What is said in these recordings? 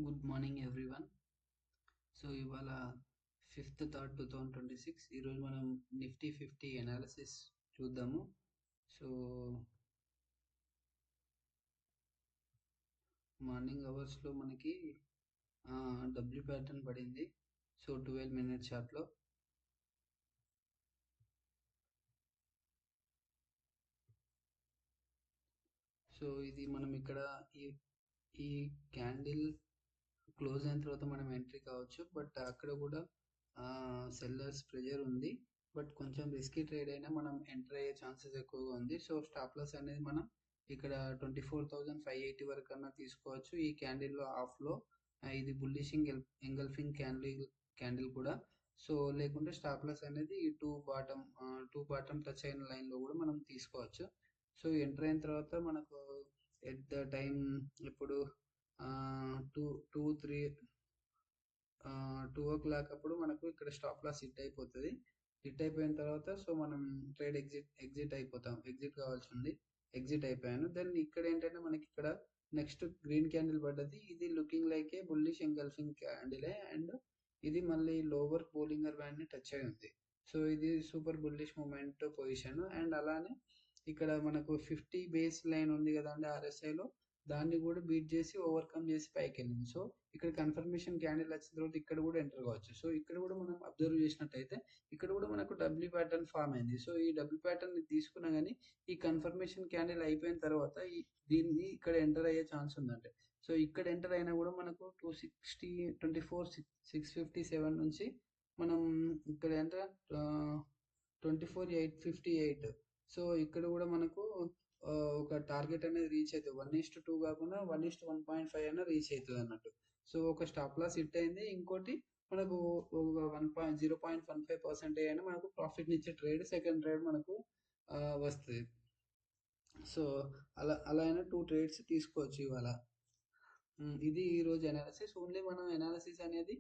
Good morning everyone. So ఇవాళ 5th, 3rd, 2026 ఈరోజు మనం నిఫ్టీ 50 అనాలిసిస్ చూద్దాము. సో మార్నింగ్ అవర్స్లో మనకి డబ్ల్యూ ప్యాటర్న్ పడింది. సో 12 మినిట్ చార్ట్లో. సో ఇది మనం ఇక్కడ ఈ క్యాండిల్ క్లోజ్ అయిన తర్వాత మనం ఎంట్రీ కావచ్చు, బట్ అక్కడ కూడా సెల్లర్స్ ప్రెజర్ ఉంది. బట్ కొంచెం రిస్కీ ట్రేడ్ అయినా మనం ఎంటర్ అయ్యే ఛాన్సెస్ ఎక్కువగా ఉంది. సో స్టాప్ లాస్ అనేది మనం ఇక్కడ 24,580 వరకు అన్నా తీసుకోవచ్చు. ఈ క్యాండిల్లో ఆఫ్లో ఇది బుల్లిషింగ్ ఎంగల్ఫింగ్ క్యాండిల్ కూడా. సో లేకుంటే స్టాప్ లాస్ అనేది ఈ టూ బాటమ్ టచ్ అయిన లైన్లో కూడా మనం తీసుకోవచ్చు. సో ఎంటర్ అయిన తర్వాత మనకు ఎట్ ద టైం ఇప్పుడు 2 అప్పుడు మనకు ఇక్కడ స్టాప్ లాస్ హిట్ అయిపోతుంది. హిట్ అయిపోయిన తర్వాత సో మనం ట్రేడ్ ఎగ్జిట్ కావాల్సి ఉంది. ఎగ్జిట్ అయిపోయాను. దెన్ ఇక్కడ ఏంటంటే మనకి ఇక్కడ నెక్స్ట్ గ్రీన్ క్యాండిల్ పడ్డది. ఇది looking like a bullish engulfing candle and ఇది మళ్ళీ లోవర్ బోలింగర్ బ్యాండ్ ని టచ్ అయి ఉంది. సో ఇది super bullish moment position. And అలానే ఇక్కడ మనకు 50 బేస్ లైన్ ఉంది కదండి ఆర్ఎస్ఐలో, దాన్ని కూడా బీట్ చేసి ఓవర్కమ్ చేసి పైకి వెళ్ళింది. సో ఇక్కడ కన్ఫర్మేషన్ క్యాండిల్ వచ్చిన తర్వాత ఇక్కడ కూడా ఎంటర్ కావచ్చు. సో ఇక్కడ కూడా మనం అబ్జర్వ్ చేసినట్టయితే ఇక్కడ కూడా మనకు డబ్ల్యూ ప్యాటర్న్ ఫామ్ అయింది. సో ఈ డబ్ల్యూ ప్యాటర్న్ తీసుకున్నా కానీ ఈ కన్ఫర్మేషన్ క్యాండిల్ అయిపోయిన తర్వాత దీన్ని ఇక్కడ ఎంటర్ అయ్యే ఛాన్స్ ఉందంటే, సో ఇక్కడ ఎంటర్ అయినా కూడా మనకు 657 నుంచి మనం ఇక్కడ ఎంటర్ 24,858. సో ఇక్కడ కూడా మనకు ఒక టార్గెట్ అనేది రీచ్ అవుతుంది. 1:2 కాకుండా 1:1.5 అయినా రీచ్ అవుతుంది అన్నట్టు. సో ఒక స్టాప్ లాస్ హిట్ అయింది. ఇంకోటి మనకు ఒక 0.15% అయినా మనకు ప్రాఫిట్ ఇచ్చే ట్రేడ్, సెకండ్ ట్రేడ్ మనకు వస్తుంది. సో అలా అయినా 2 ట్రేడ్స్ తీసుకోవచ్చు ఇవాళ. ఇది ఈరోజు అనాలిసిస్. ఓన్లీ మనం అనాలిసిస్ అనేది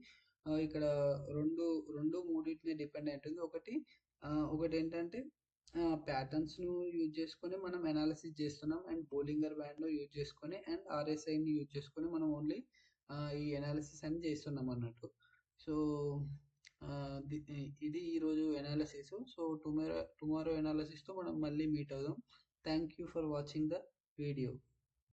ఇక్కడ రెండు మూడింటిని డిపెండ్ అయి ఉంటుంది. ఒకటి ఏంటంటే ప్యాటర్న్స్ను యూజ్ చేసుకొని మనం అనాలిసిస్ చేస్తున్నాం, అండ్ బోలింగర్ బ్యాండ్ను యూజ్ చేసుకొని అండ్ ఆర్ఎస్ఐని యూజ్ చేసుకొని మనం ఓన్లీ ఈ అనాలిసిస్ అని చేస్తున్నాం అన్నట్టు. సో ఇది ఈరోజు అనాలిసిస్. సో టుమారో అనాలిసిస్తో మనం మళ్ళీ మీట్ అవుదాం. Thank you for watching the video.